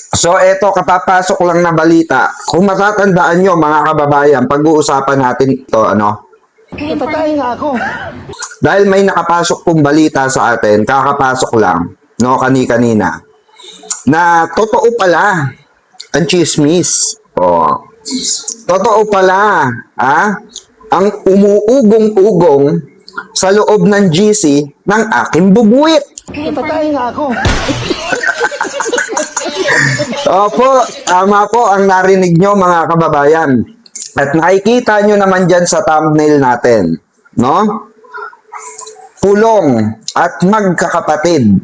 So, eto, kapapasok lang na balita. Kung matatandaan nyo, mga kababayan, pag-uusapan natin ito, ano? Natatay nga ako. Dahil may nakapasok pong balita sa atin, kakapasok lang, no, kani-kanina, na totoo pala ang chismis. Oh. Totoo pala, ang umuugong-ugong sa loob ng GC ng aking bubuwit. Natatay nga ako. Opo, tama po ang narinig nyo mga kababayan. At nakikita nyo naman dyan sa thumbnail natin, no? Pulong at magkakapatid,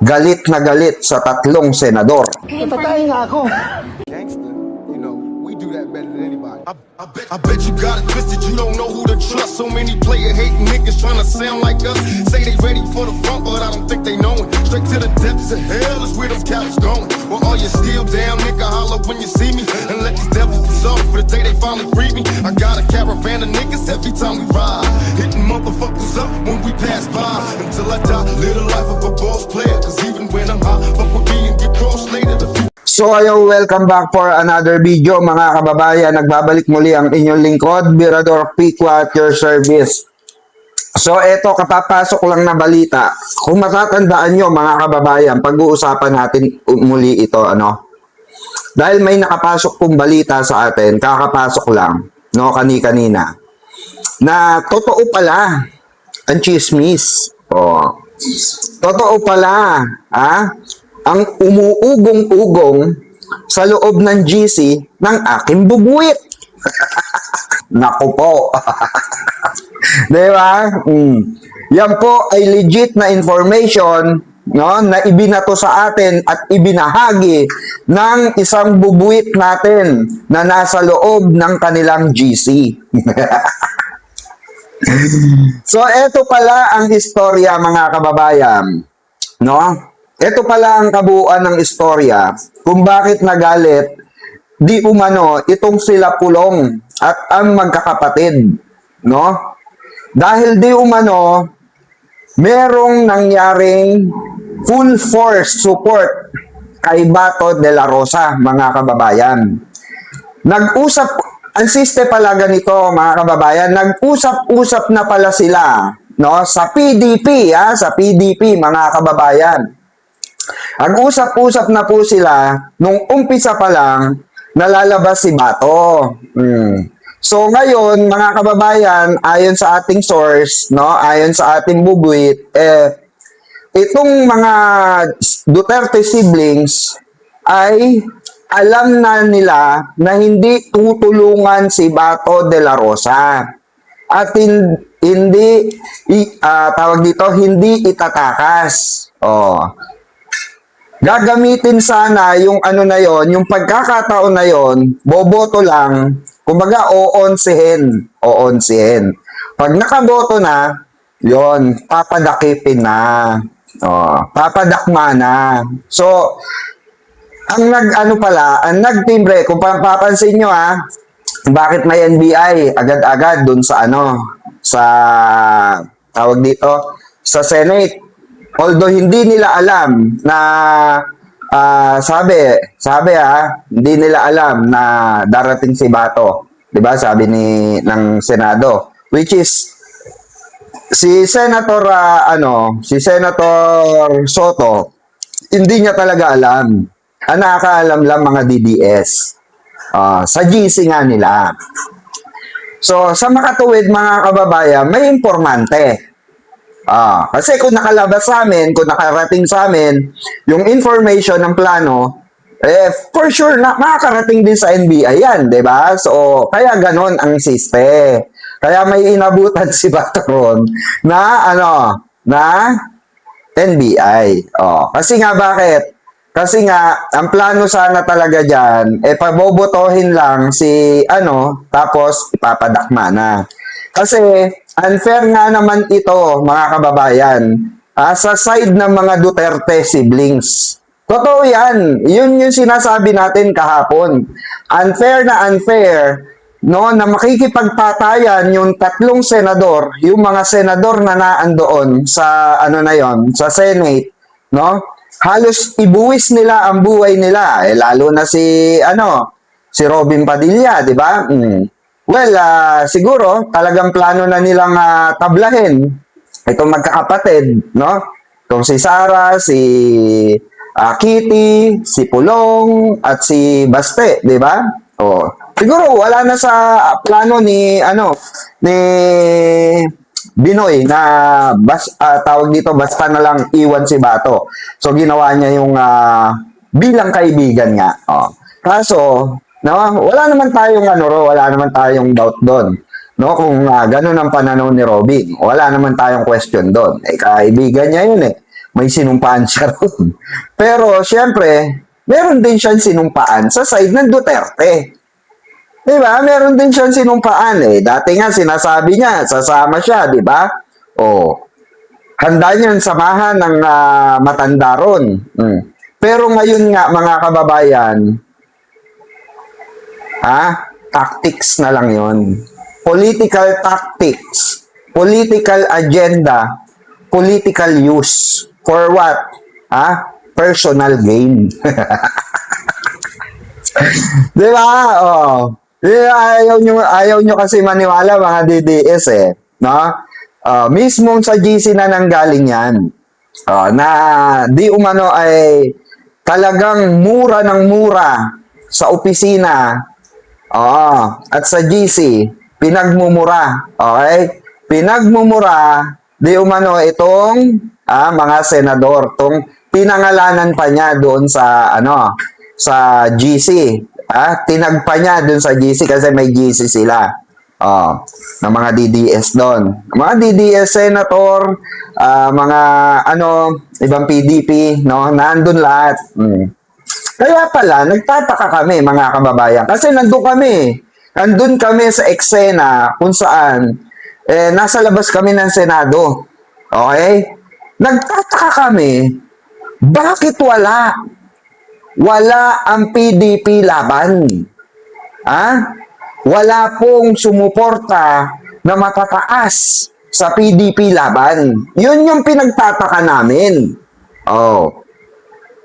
galit na galit sa tatlong senador. Natatay nga ako. Gangster, you know, we do that better than anybody. I bet you got it twisted, you don't know who to trust. So many player hating niggas trying to sound like us. Say they ready for the front, but I don't think they know it. Straight to the depths of hell is where them cowards going. Well, all you still down, nigga, holler when you see me. And let these devils dissolve for the day they finally free me. I got a caravan of niggas every time we ride. Hitting motherfuckers up when we pass by. Until I die, live the life of a boss player. Cause even when I'm high, fuck with me and get crossed later. So ayo, welcome back for another video mga kababayan. Nagbabalik muli ang inyong lingkod, Mirador Piqua at your service. So eto, kapapasok lang na balita. Kung matatandaan nyo mga kababayan, pag-uusapan natin muli ito, ano? Dahil may nakapasok pong balita sa atin, kakapasok lang, no, kani-kanina, na totoo pala ang chismis. Oh. Totoo pala, ang umuugong-ugong sa loob ng GC ng aking bubuwit. Naku po. Diba? Yan po ay legit na information, no, na ibinato sa atin at ibinahagi ng isang bubuwit natin na nasa loob ng kanilang GC. So, eto pala ang istorya mga kababayan, no? Ito pala ang kabuuan ng istorya kung bakit nagalit di umano itong sila Pulong at ang magkakapatid, no? Dahil di umano merong nangyaring full force support kay Bato de la Rosa, mga kababayan. Nag-usap, ang siste pala ganito, mga kababayan, nag-usap-usap na pala sila, no, sa PDP, sa PDP, mga kababayan. Nag-usap-usap na po sila nung umpisa pa lang nalalabas si Bato. So ngayon, mga kababayan, ayon sa ating source, no, ayon sa ating bubuit, itong mga Duterte siblings ay alam na nila na hindi tutulungan si Bato de la Rosa at hindi tawag dito, hindi itatakas. Gagamitin sana yung ano na yon, yung pagkakataon na yon, boboto lang, kumbaga oonsihin. Pag nakaboto na, yon, papadakipin na. Papadakma na. So, ang nagtimbre, kung papansin nyo bakit may NBI agad-agad dun sa sa tawag dito, sa Senate. Although hindi nila alam na hindi nila alam na darating si Bato, 'di ba? Sabi ng Senado, which is si Senator Soto, hindi niya talaga alam. Ang nakakaalam lang mga DDS. Sa GC nga nila. So, sa makatuwid mga kababayan, may informante. Kasi kung nakalabas sa amin, kung nakarating sa amin, yung information ng plano, for sure, makakarating din sa NBI yan, di ba? So, kaya ganon ang siste. Kaya may inabutan si Batron na, na NBI. Kasi nga, bakit? Kasi nga, ang plano sana talaga dyan, pabobotohin lang si, tapos ipapadakma na. Kasi, unfair nga naman ito, mga kababayan, sa side ng mga Duterte siblings. Totoo yan. Yun yung sinasabi natin kahapon. Unfair na unfair, no, na makikipagpatayan yung tatlong senador, yung mga senador na naandoon sa, sa Senate, no? halos ibuwis nila ang buhay nila. Lalo na si Robin Padilla, di ba? Well, siguro talagang plano na nilang tablahin itong magkakapatid, no? Itong si Sara, si Kitty, si Pulong, at si Baste, di ba? Siguro wala na sa plano ni Binoy na tawag dito basta na lang iwan si Bato. So ginawa niya yung bilang kaibigan nga. Kaso, no, wala naman tayong doubt doon. No, kung ganun ang pananaw ni Robin, wala naman tayong question doon. Kaibigan niya yun eh. May sinumpaan siya ron. Pero, syempre, meron din siyang sinumpaan sa side ng Duterte. Diba? Meron din siyang sinumpaan eh. Dati nga, sinasabi niya, sasama siya, diba? Handa niyang samahan ng matanda ron. Pero ngayon nga, mga kababayan, tactics na lang yon. Political tactics, political agenda, political use. For what? Personal gain. Diba? Ayaw nyo kasi maniwala mga DDS eh. No? Mismong sa GC na nanggaling yan. Na di umano ay talagang mura ng mura sa opisina. At sa GC, pinagmumura. Okay? Pinagmumura, di umano itong mga senador. Itong pinangalanan pa niya doon sa sa GC. Tinagpa niya doon sa GC kasi may GC sila. Ng mga DDS doon. Mga DDS senator, mga ibang PDP, no? Nandun lahat. Kaya pala, nagtataka kami mga kababayan. Kasi nandun kami. Nandun kami sa eksena kung saan nasa labas kami ng Senado. Okay? Nagtataka kami, bakit wala? Wala ang PDP laban. Wala pong sumuporta na matataas sa PDP laban. Yun yung pinagtataka namin.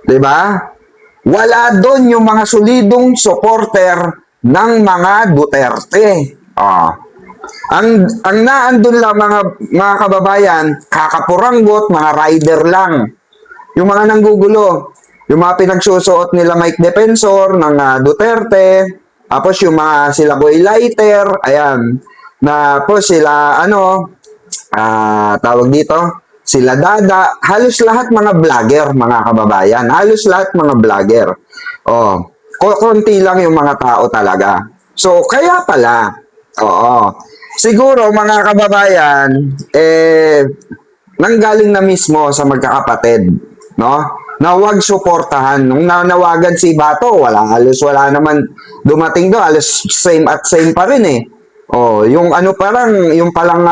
Diba? Wala doon yung mga solidong supporter ng mga Duterte. Ang naandun lang mga kababayan, kakapuranggot, mga rider lang. Yung mga nanggugulo, yung mga pinagsusuot nila Mike Defensor ng Duterte, tapos yung mga sila Boy Lighter, ayan, na po sila, tawag dito, sila Dada, halos lahat mga vlogger, mga kababayan, halos lahat mga vlogger. Konti lang yung mga tao talaga. So, kaya pala, siguro mga kababayan, nanggaling na mismo sa magkakapatid, no? Na huwag suportahan. Nung nanawagan si Bato, halos wala naman dumating doon, halos same at same pa rin eh. Yung yung palang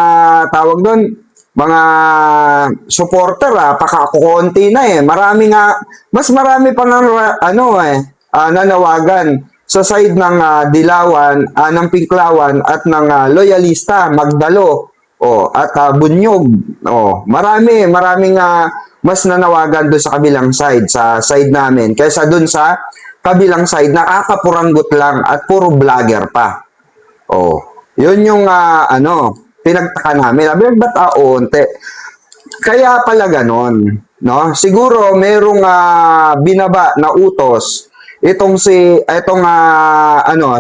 tawag doon, mga supporter, pakakunti na eh. Mas marami pa nanawagan sa side ng Dilawan, ng Pinklawan at ng Loyalista, Magdalo, at Bunyog. Maraming mas nanawagan doon sa kabilang side, sa side namin, kaysa doon sa kabilang side, nakakapuranggot lang at puro vlogger pa. Yun yung pinagtaka namin. Ba't onte? Kaya pala ganon, no? Siguro merong binaba na utos itong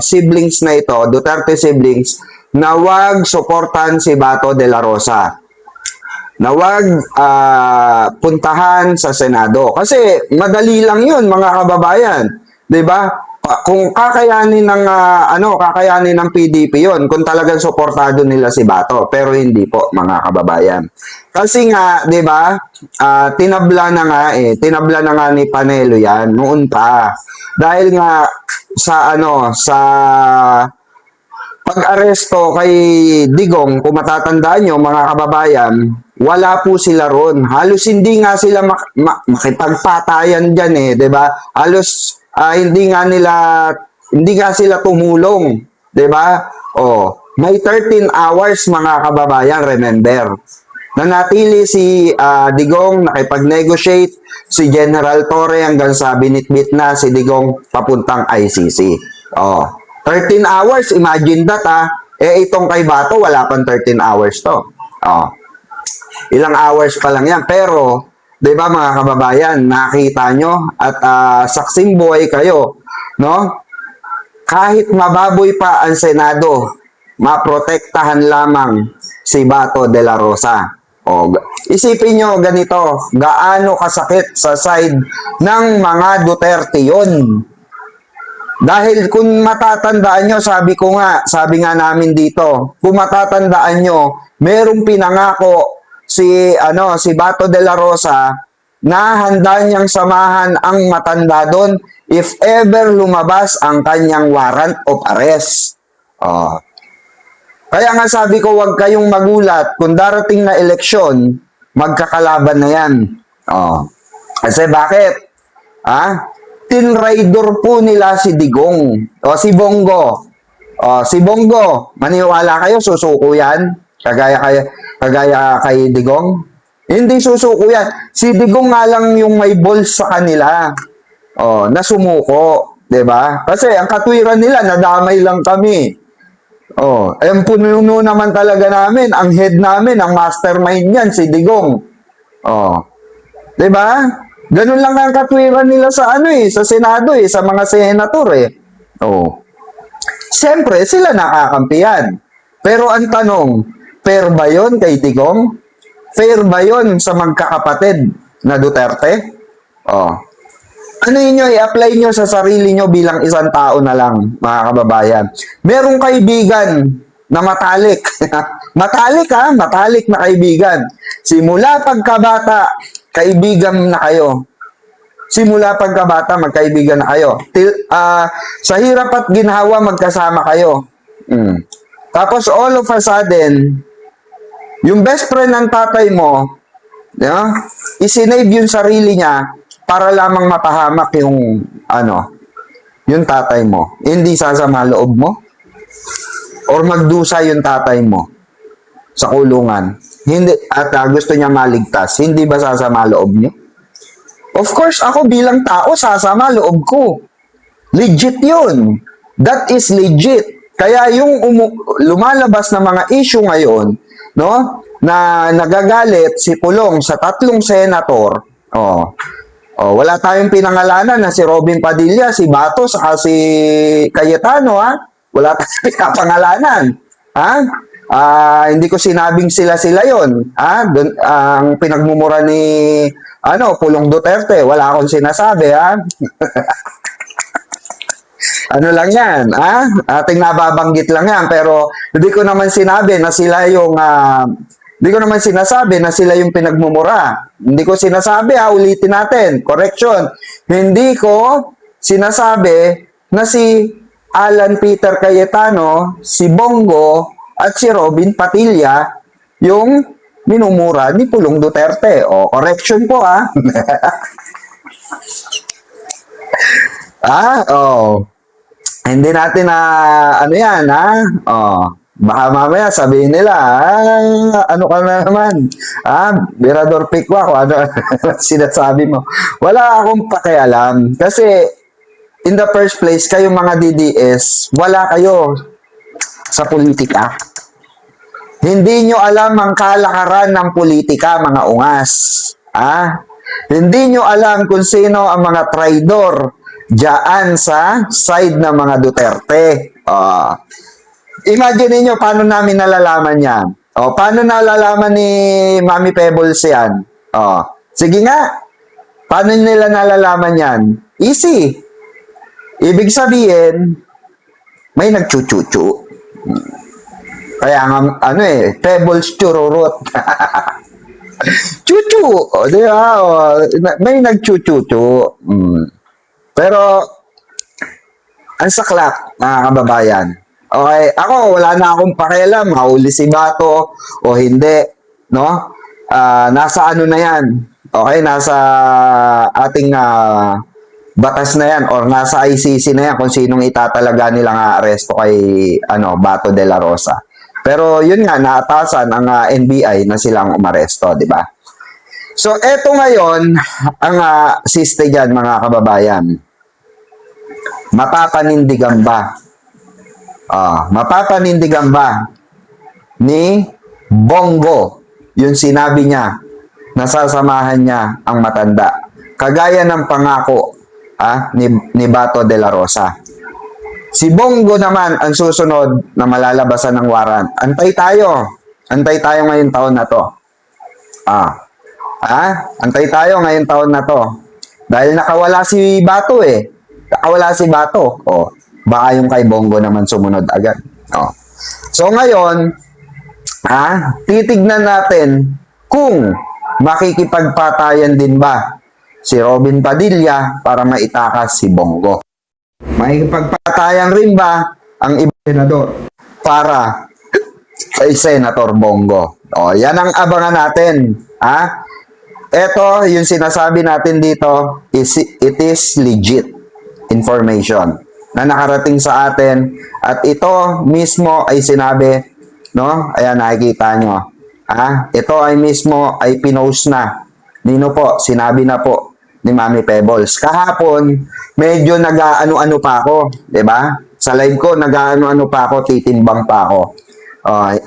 siblings na ito, Duterte siblings, na wag suportahan si Bato de la Rosa. Na wag puntahan sa Senado. Kasi madali lang yun, mga kababayan. 'Di ba? Kung kakayanin ng PDP yon, kung talagang suportado nila si Bato, pero hindi po, mga kababayan. Kasi nga, 'di ba? Tinabla na nga ni Panelo 'yan noon pa. Dahil nga sa pag-aresto kay Digong, kung matatandaan nyo, mga kababayan, wala po sila ron. Halos hindi nga sila makipagpatayan dyan eh, 'di ba? Halos hindi nga sila tumulong, 'di ba? May 13 hours, mga kababayan, remember. Nanatili si Digong, nakipag-negotiate si General Torre hanggang sa binitbit na si Digong papuntang ICC. Oh, 13 hours, imagine that itong kay Bato, wala pang 13 hours to. Oh, ilang hours pa lang yan. Pero, di ba mga kababayan, nakita nyo at saksing buhay kayo, no? Kahit mababoy pa ang Senado, maprotektahan lamang si Bato de la Rosa. O, isipin nyo ganito, gaano kasakit sa side ng mga Duterte yun. Dahil kung matatandaan nyo, sabi nga namin dito, kung matatandaan nyo, merong pinangako si Bato de la Rosa na handa niyang samahan ang matanda doon if ever lumabas ang kanyang warrant of arrest. Oh. Kaya nga sabi ko, huwag kayong magulat kung darating na eleksyon, magkakalaban na yan. Oh. Kasi bakit? Tinraidor po nila si Digong o si Bongo. Si Bongo, maniwala kayo, susuko yan? Kagaya kay Digong? Hindi susuko yan. Si Digong nga lang yung may balls sa kanila. Na sumuko. Diba? Kasi ang katwiran nila, nadamay lang kami. Ang puno naman talaga namin, ang head namin, ang mastermind yan, si Digong. Diba? Ganun lang ang katwiran nila sa sa Senado sa mga senator Siyempre, sila nakakampiyan. Pero ang tanong, fair ba yun kay Digong? Fair ba yun sa magkakapatid na Duterte? Ano nyo, i-apply nyo sa sarili nyo bilang isang tao na lang, mga kababayan. Merong kaibigan na matalik. Matalik na kaibigan. Simula pagkabata, kaibigan na kayo. Simula pagkabata, magkaibigan na kayo. Sa hirap at ginhawa, magkasama kayo. Tapos all of a sudden, yung best friend ng tatay mo, isinave yung sarili niya para lamang mapahamak yung tatay mo. Hindi sasama loob mo? Or magdusa yung tatay mo sa kulungan. Hindi, at gusto niya maligtas. Hindi ba sasama loob niyo? Of course, ako bilang tao, sasama loob ko. Legit yun. That is legit. Kaya yung lumalabas na mga issue ngayon, na nagagalit si Pulong sa 3 senator, wala tayong pinangalanan na si Robin Padilla, si Bato, saka si Cayetano, Wala tayong pinapangalanan. Hindi ko sinabing sila yon. Ang pinagmumura ni Pulong Duterte, wala akong sinasabi, Ano lang yan, ating nababanggit lang yan, pero hindi ko naman sinabi na sila yung hindi ko naman sinasabi na sila yung pinagmumura. Hindi ko sinasabi, ulitin natin, correction. Hindi ko sinasabi na si Alan Peter Cayetano, si Bongo, at si Robin Padilla yung minumura ni Pulong Duterte. Correction po, Hindi natin yan, baka mamaya sabihin nila, ano ka na naman, Mirador Pikwa, kung ano sinasabi mo. Wala akong pakialam. Kasi, in the first place, kayong mga DDS, wala kayo sa politika. Hindi nyo alam ang kalakaran ng politika, mga ungas. Hindi nyo alam kung sino ang mga traidor diyan sa side ng mga Duterte. Imagine niyo paano namin nalalaman yan. Paano nalalaman ni Mami Pebbles yan? Sige nga. Paano nila nalalaman yan? Easy. Ibig sabihin, may nagchuchuchu. Kaya nga, Pebbles chururut. Chuchu. Di ba? May nagchuchuchu. Pero, ang saklak, mga kababayan. Okay, ako, wala na akong pakialam, mahuli si Bato o hindi, no? Nasa ano na yan, okay, nasa ating batas na yan, or nasa ICC na yan, kung sinong itatalaga nilang aresto kay, Bato de la Rosa. Pero yun nga, naatasan ang NBI na silang umaresto, di ba? So, eto ngayon, ang siste dyan, mga kababayan. Mapapanindigan ba? Mapapanindigan ba ni Bongo yung sinabi niya na sasamahan niya ang matanda? Kagaya ng pangako ni Bato de la Rosa. Si Bongo naman ang susunod na malalabasan ng warrant. Antay tayo. Antay tayo ngayong taon na to. Antay tayo ngayong taon na to. Dahil nakawala si Bato eh. Nakawala si Bato. Baka yung kay Bongo naman sumunod agad. So ngayon, titignan natin kung makikipagpatayan din ba si Robin Padilla para maitakas si Bongo. Makikipagpatayan rin ba ang ibang senador para kay Senator Bongo? Yan ang abangan natin. Ito, yung sinasabi natin dito, it is legit information na nakarating sa atin at ito mismo ay sinabi, no? Ayan, nakikita nyo. Ito ay mismo ay pinost na. Nino po, sinabi na po ni Mami Pebbles. Kahapon, medyo nag-ano-ano pa ako, 'di ba? Sa live ko, nag-ano-ano pa ako, titimbang pa ako.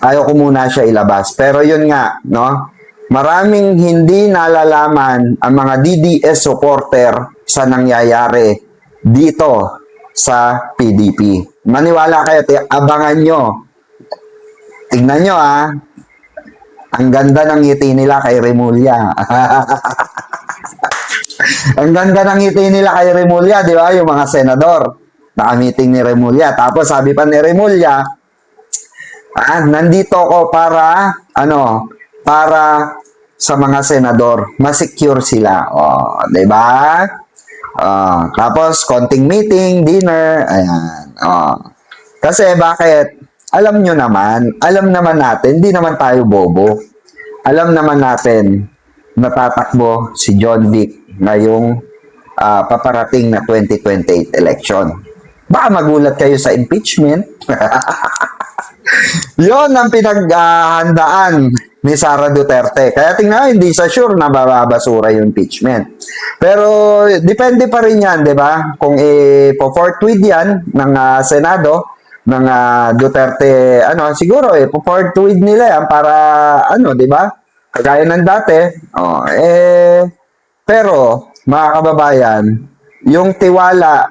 Ayaw ko muna siya ilabas. Pero yun nga, no? Maraming hindi nalalaman ang mga DDS supporter sa nangyayari dito sa PDP. Maniwala kayo, abangan nyo. Tingnan nyo ang ganda ng ngiti nila kay Remulla. Ang ganda ng ngiti nila kay Remulla, di ba? Yung mga senador. Naka-meeting ni Remulla. Tapos sabi pa ni Remulla, nandito ako para, para sa mga senador. Masecure sila. Di ba? Tapos, konting meeting, dinner, ayan. Kasi bakit? Alam naman natin, hindi naman tayo bobo. Alam naman natin, natatakbo si John Vic ngayong paparating na 2028 election. Baka magulat kayo sa impeachment. Yon ang pinaghandaan ni Sara Duterte. Kaya tingnan, hindi sa sure na babasura yung impeachment. Pero depende pa rin yan, di ba? Kung ipo-forthwith yan ng Senado, ng Duterte, siguro ipo-forthwith nila yan para, di ba? Kagaya ng dati. Pero, mga kababayan, yung tiwala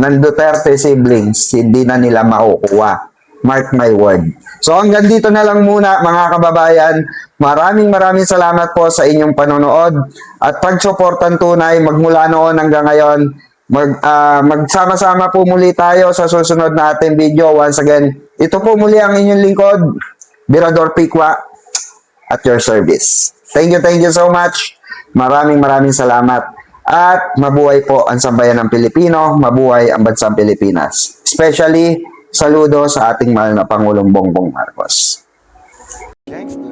ng Duterte siblings, hindi na nila makukuha. Mark my word. So hanggang dito na lang muna, mga kababayan. Maraming salamat po sa inyong panonood at pagsuportan tunay magmula noon hanggang ngayon. Magsama-sama po muli tayo sa susunod na ating video. Once again, ito po muli ang inyong lingkod, Birador Pikwa, at your service. Thank you so much. Maraming salamat. At mabuhay po ang sambayan ng Pilipino, mabuhay ang bansang Pilipinas. Especially, saludo sa ating mahal na Pangulong Bongbong Marcos. Gangster,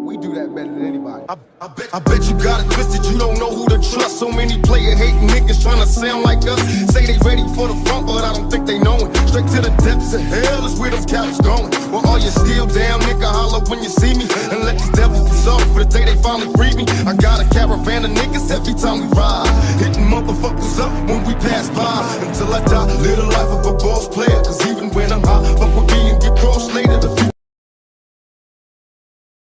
we do that better than anybody. I bet you got it twisted, you don't know who to trust. So many player hating niggas trying to sound like us. Say they ready for the front, but I don't think they know it. Straight to the depths of hell is where them cowards going. Well, all you still down, nigga, holler when you see me. And let these devils be sorry for the day they finally free me. I got a caravan of niggas every time we ride. Hitting motherfuckers up when we pass by. Until I die, live the life of a boss player. Cause even when I'm high, fuck with me and get crossed later. The future